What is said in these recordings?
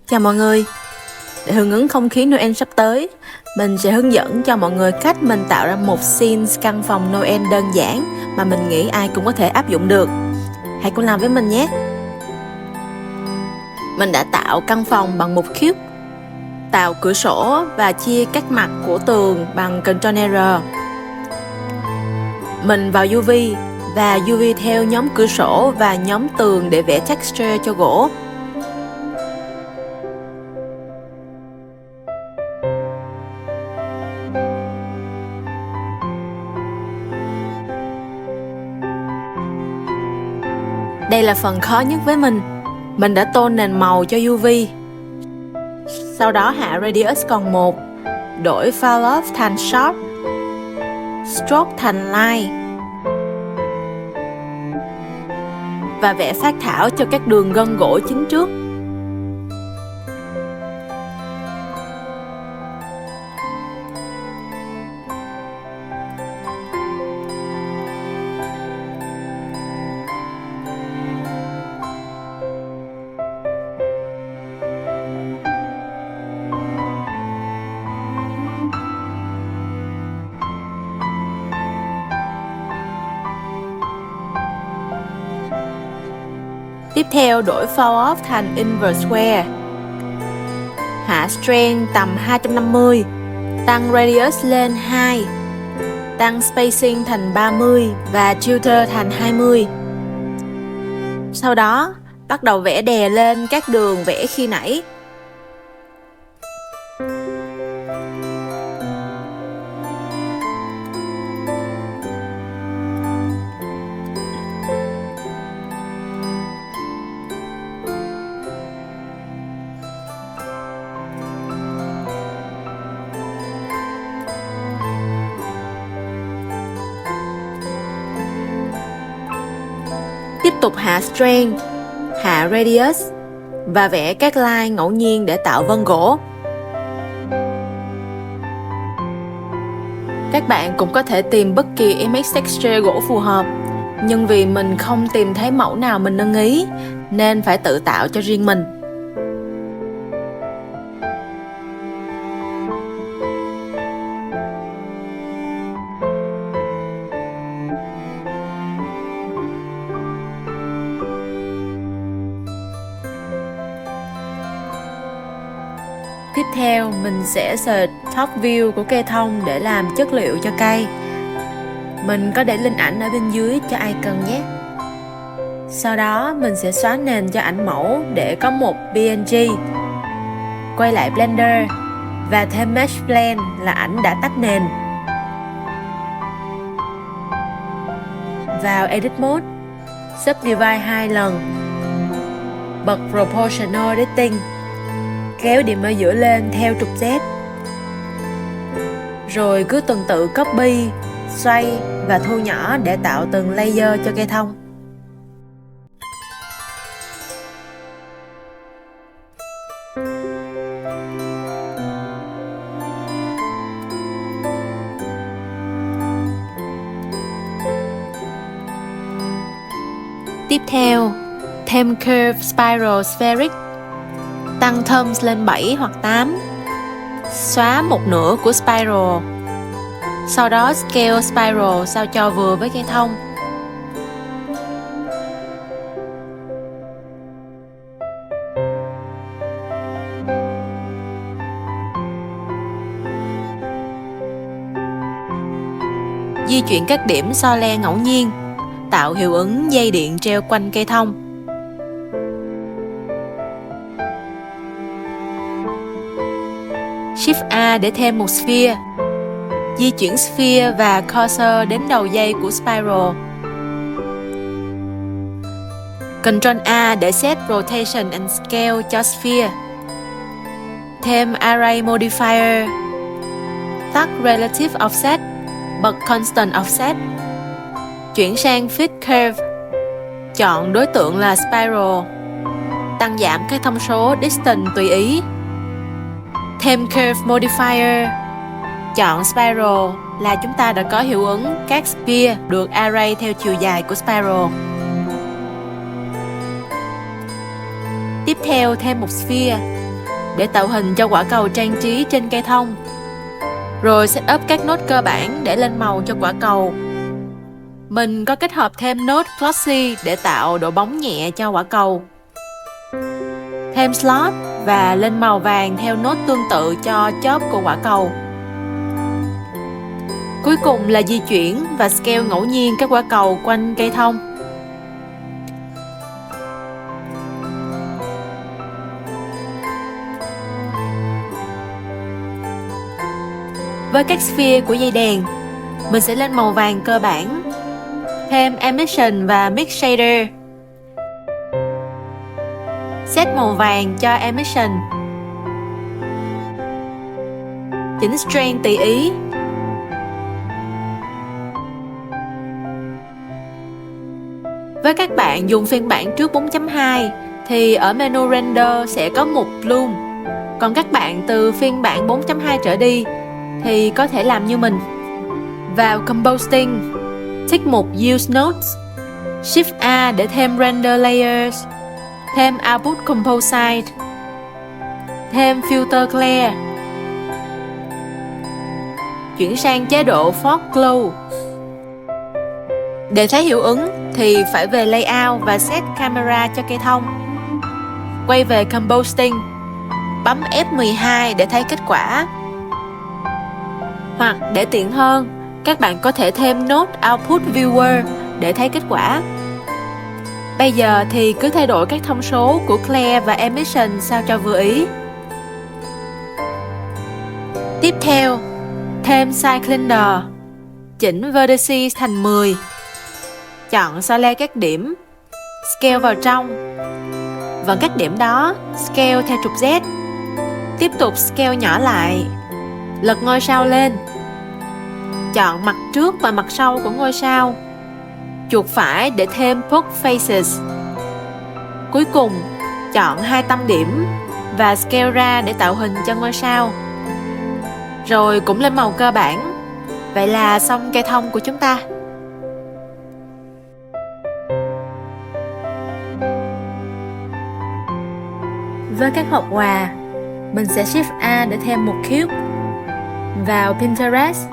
Chào mọi người. Để hưởng ứng không khí Noel sắp tới, mình sẽ hướng dẫn cho mọi người cách mình tạo ra một scene căn phòng Noel đơn giản mà mình nghĩ ai cũng có thể áp dụng được. Hãy cùng làm với mình nhé. Mình đã tạo căn phòng bằng một cube, tạo cửa sổ và chia các mặt của tường bằng Ctrl R. Mình vào UV và UV theo nhóm cửa sổ và nhóm tường để vẽ texture cho gỗ. Đây là phần khó nhất với mình. Mình đã tô nền màu cho UV. Sau đó hạ Radius còn 1, đổi Fall Off thành Sharp, Stroke thành Line và vẽ phác thảo cho các đường gân gỗ chính trước. Tiếp theo đổi Fall Off thành Inverse Square. Hạ Strength tầm 250, tăng Radius lên 2, tăng Spacing thành 30 và Tutor thành 20. Sau đó, bắt đầu vẽ đè lên các đường vẽ khi nãy. Tiếp tục hạ Strength, hạ Radius và vẽ các line ngẫu nhiên để tạo vân gỗ. Các bạn cũng có thể tìm bất kỳ image texture gỗ phù hợp, nhưng vì mình không tìm thấy mẫu nào mình ưng ý nên phải tự tạo cho riêng mình. Tiếp theo, mình sẽ search top view của cây thông để làm chất liệu cho cây. Mình có để link ảnh ở bên dưới cho ai cần nhé. Sau đó, mình sẽ xóa nền cho ảnh mẫu để có một PNG. Quay lại Blender và thêm Mesh Blend là ảnh đã tách nền. Vào Edit Mode, Subdivide 2 lần, bật Proportional Editing, kéo điểm ở giữa lên theo trục Z. Rồi cứ tuần tự copy, xoay và thu nhỏ để tạo từng layer cho cây thông. Tiếp theo, thêm Curve Spiral Spheric, tăng Terms lên 7 hoặc 8, xóa một nửa của Spiral, sau đó Scale Spiral sao cho vừa với cây thông. Di chuyển các điểm so le ngẫu nhiên, tạo hiệu ứng dây điện treo quanh cây thông. Shift A để thêm một sphere. Di chuyển sphere và cursor đến đầu dây của spiral. Ctrl A để set rotation and scale cho sphere. Thêm array modifier. Tắt relative offset, bật constant offset. Chuyển sang fit curve. Chọn đối tượng là spiral. Tăng giảm các thông số distance tùy ý. Thêm Curve Modifier. Chọn Spiral là chúng ta đã có hiệu ứng các sphere được array theo chiều dài của spiral. Tiếp theo thêm một sphere. để tạo hình cho quả cầu trang trí trên cây thông. Rồi set up các nốt cơ bản để lên màu cho quả cầu. Mình có kết hợp thêm nốt glossy để tạo độ bóng nhẹ cho quả cầu. Thêm slot và lên màu vàng theo nốt tương tự cho chóp của quả cầu. Cuối cùng là di chuyển và scale ngẫu nhiên các quả cầu quanh cây thông. Với các sphere của dây đèn, mình sẽ lên màu vàng cơ bản, thêm emission và mix shader. Set màu vàng cho emission. Chỉnh strength tùy ý. Với các bạn dùng phiên bản trước 4.2 thì ở menu render sẽ có mục bloom. Còn các bạn từ phiên bản 4.2 trở đi thì có thể làm như mình. Vào composting, tick mục use nodes, shift A để thêm render layers, thêm output composite, thêm filter clear. Chuyển sang chế độ fog glow. Để thấy hiệu ứng thì phải về layout và set camera cho cây thông. Quay về composting, bấm F12 để thấy kết quả. Hoặc để tiện hơn, các bạn có thể thêm nốt output viewer để thấy kết quả. Bây giờ thì cứ thay đổi các thông số của Clear và Emission sao cho vừa ý. Tiếp theo, thêm Cylinder, chỉnh Vertices thành 10. Chọn select các điểm, scale vào trong. Vẫn các điểm đó, scale theo trục Z. Tiếp tục scale nhỏ lại, lật ngôi sao lên. Chọn mặt trước và mặt sau của ngôi sao. Chuột phải để thêm Poke Faces. Cuối cùng, chọn 2 tâm điểm và scale ra để tạo hình cho ngôi sao. Rồi cũng lên màu cơ bản. Vậy là xong cây thông của chúng ta. Với các hộp quà, mình sẽ Shift A để thêm một cube. Vào Pinterest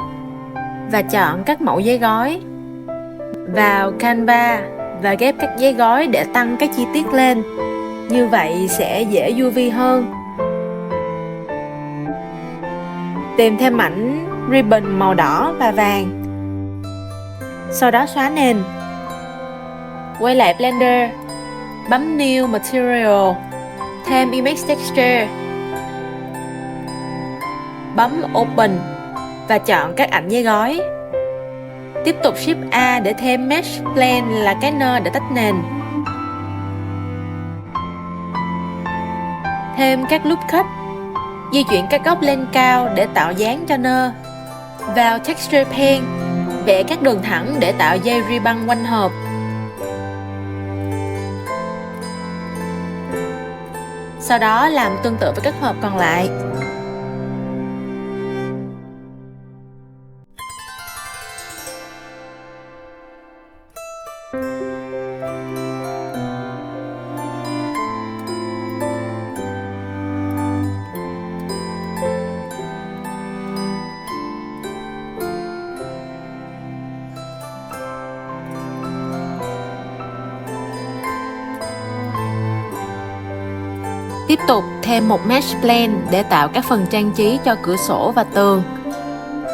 và chọn các mẫu giấy gói. Vào Canva và ghép các giấy gói để tăng các chi tiết lên. Như vậy sẽ dễ UV hơn. Tìm thêm mảnh ribbon màu đỏ và vàng. Sau đó xóa nền. Quay lại Blender, bấm New Material, thêm Image Texture, bấm Open và chọn các ảnh giấy gói. Tiếp tục Shift A để thêm Mesh Plane là cái nơ để tách nền. Thêm các loop cut, di chuyển các góc lên cao để tạo dáng cho nơ. Vào Texture Pen, vẽ các đường thẳng để tạo dây ribbon quanh hộp. Sau đó làm tương tự với các hộp còn lại. Tiếp tục thêm một mesh plane để tạo các phần trang trí cho cửa sổ và tường.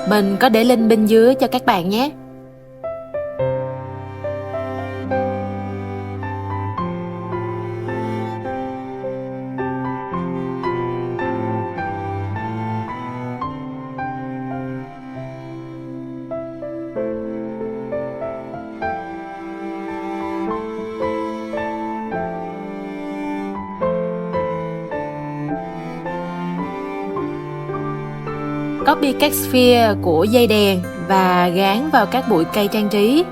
Mình có để link bên dưới cho các bạn nhé. Copy các sphere của dây đèn và gán vào các bụi cây trang trí.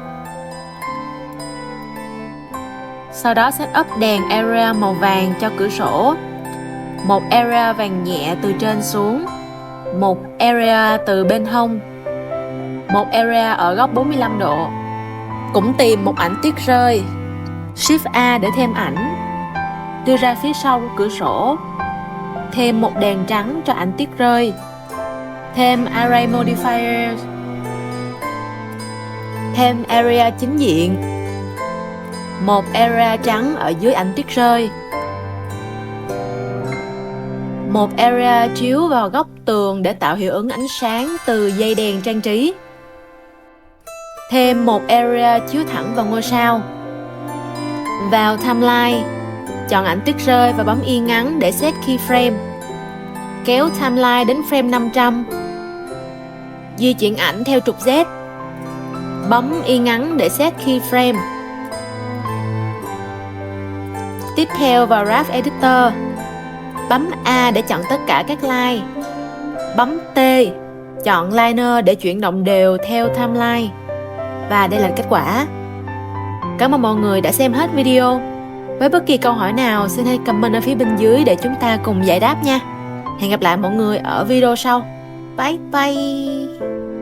Sau đó set up đèn area màu vàng cho cửa sổ. Một area vàng nhẹ từ trên xuống. Một area từ bên hông. Một area ở góc 45 độ. Cũng tìm một ảnh tuyết rơi. Shift A để thêm ảnh. Đưa ra phía sau của cửa sổ. thêm một đèn trắng cho ảnh tuyết rơi. Thêm Array Modifier. Thêm Area chính diện. Một area trắng ở dưới ảnh tuyết rơi. Một area chiếu vào góc tường để tạo hiệu ứng ánh sáng từ dây đèn trang trí. Thêm một area chiếu thẳng vào ngôi sao. Vào timeline, chọn ảnh tuyết rơi và bấm yên ngắn để set keyframe. Kéo timeline đến frame 500. Di chuyển ảnh theo trục Z. Bấm yên ngắn để set keyframe. Tiếp theo vào Graph Editor. Bấm A để chọn tất cả các line. Bấm T, chọn Liner để chuyển động đều theo timeline. Và đây là kết quả. Cảm ơn mọi người đã xem hết video. Với bất kỳ câu hỏi nào, xin hãy comment ở phía bên dưới để chúng ta cùng giải đáp nha. Hẹn gặp lại mọi người ở video sau. Bye bye!